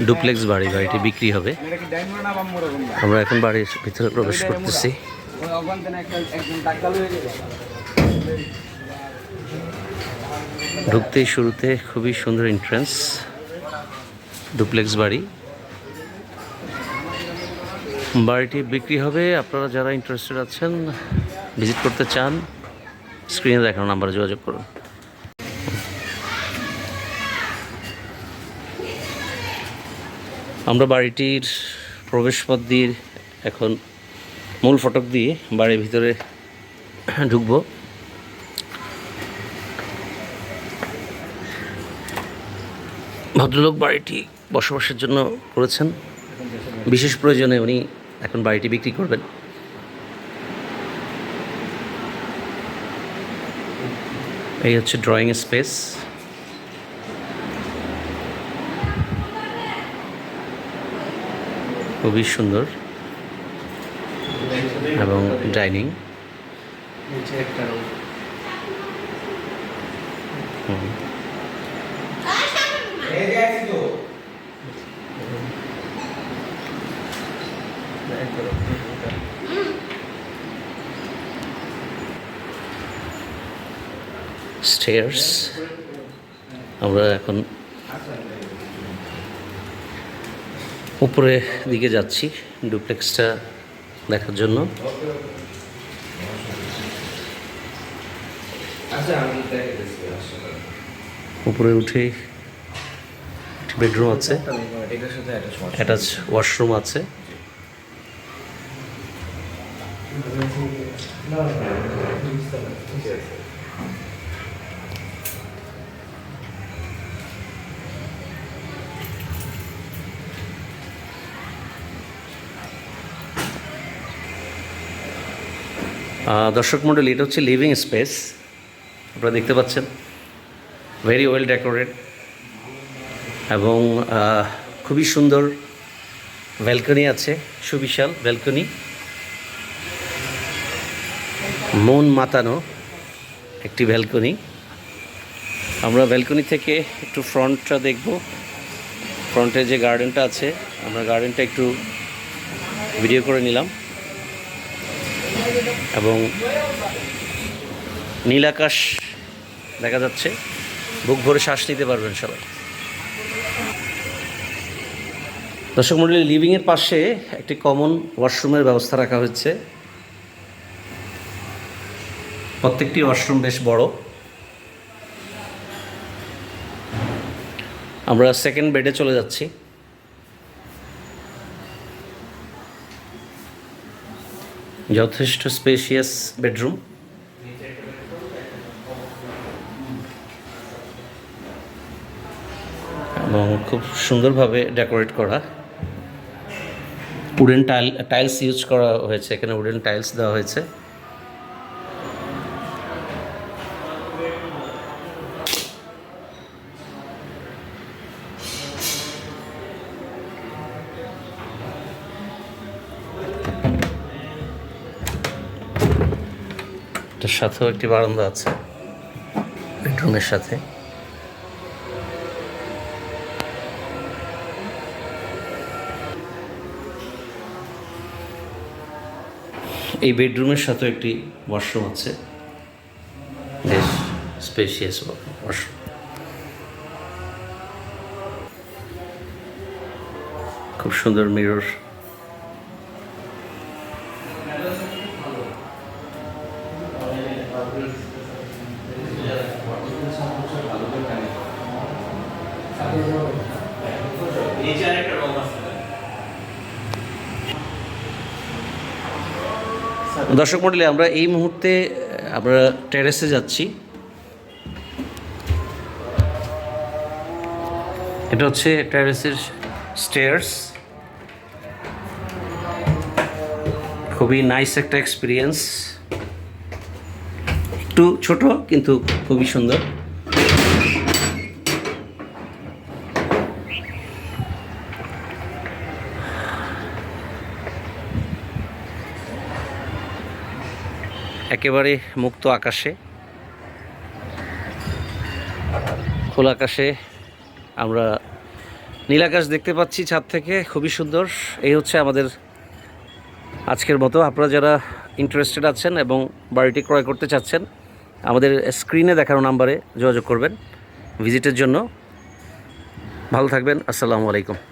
Duplex বাড়ি, বাড়িটি বিক্রি হবে। আমরা এখন বাড়ির ভিতরে প্রবেশ করতেছি। ঢুকতেই শুরুতে খুবই সুন্দর এন্ট্রান্স, ডুপ্লেক্স বাড়ি। বাড়িটি বিক্রি হবে। আপনারা যারা ইন্টারেস্টেড আছেন, ভিজিট করতে চান, স্ক্রিনে দেখানো নাম্বারে যোগাযোগ করুন। আমরা বাড়িটির প্রবেশপথ দিয়ে এখন মূল ফটক দিয়ে বাড়ির ভিতরে ঢুকবো। ভদ্রলোক বাড়িটি বসবাসের জন্য করেছেন, বিশেষ প্রয়োজনে উনি এখন বাড়িটি বিক্রি করবেন। এই হচ্ছে ড্রয়িং স্পেস। খুবই সুন্দর এবং ডাইনিং। স্টেয়ার্স। আমরা এখন উপরে দিকে যাচ্ছি ডুপ্লেক্সটা দেখার জন্য। উপরে উঠে বেডরুম আছে, অ্যাটাচ ওয়াশরুম আছে। দর্শক মণ্ডলী, এটা হচ্ছে লিভিং স্পেস। আপনারা দেখতে পাচ্ছেন ভেরি ওয়েল ডেকোরেট এবং খুবই সুন্দর ব্যালকনি আছে, সুবিশাল ব্যালকনি, মন মাতানো একটি ব্যালকনি। আমরা ব্যালকনি থেকে একটু ফ্রন্টটা দেখব। ফ্রন্টে যে গার্ডেনটা আছে, আমরা গার্ডেনটা একটু ভিডিও করে নিলাম এবং নীল আকাশ দেখা যাচ্ছে। বুক ভরে শ্বাস নিতে পারবেন সবাই। দর্শক মণ্ডলী, লিভিংয়ের পাশে একটি কমন ওয়াশরুমের ব্যবস্থা রাখা হয়েছে। প্রত্যেকটি ওয়াশরুম বেশ বড়। আমরা সেকেন্ড বেডে চলে যাচ্ছি। যথেষ্ট স্পেশিয়াস বেডরুম। এবং খুব সুন্দরভাবে ডেকোরেট করা। উডেন টাইলস ইউজ করা হয়েছে, এখানে উডেন টাইলস দেওয়া হয়েছে। এটার সাথেও একটি বারান্দা আছে বেডরুমের সাথে। এই বেডরুমের সাথে একটি ওয়াশরুম আছে, বেশ স্পেশিয়াস ওয়াশরুম। খুব সুন্দর মিরর। দর্শক মণ্ডলী, আমরা এই মুহূর্তে আমরা টেরেসে যাচ্ছি। এটা হচ্ছে টেরেসের স্টেয়ার্স। খুবই নাইস একটা এক্সপিরিয়েন্স। একটু ছোট কিন্তু খুবই সুন্দর। একেবারে মুক্ত আকাশে, খোলা আকাশে আমরা নীলাকাশ দেখতে পাচ্ছি ছাদ থেকে, খুবই সুন্দর। এই হচ্ছে আমাদের আজকের মতো। আপনারা যারা ইন্টারেস্টেড আছেন এবং বাড়িটি ক্রয় করতে চাচ্ছেন, আমাদের স্ক্রিনে দেখানো নাম্বারে যোগাযোগ করবেন ভিজিটের জন্য। ভালো থাকবেন। আসসালামু আলাইকুম।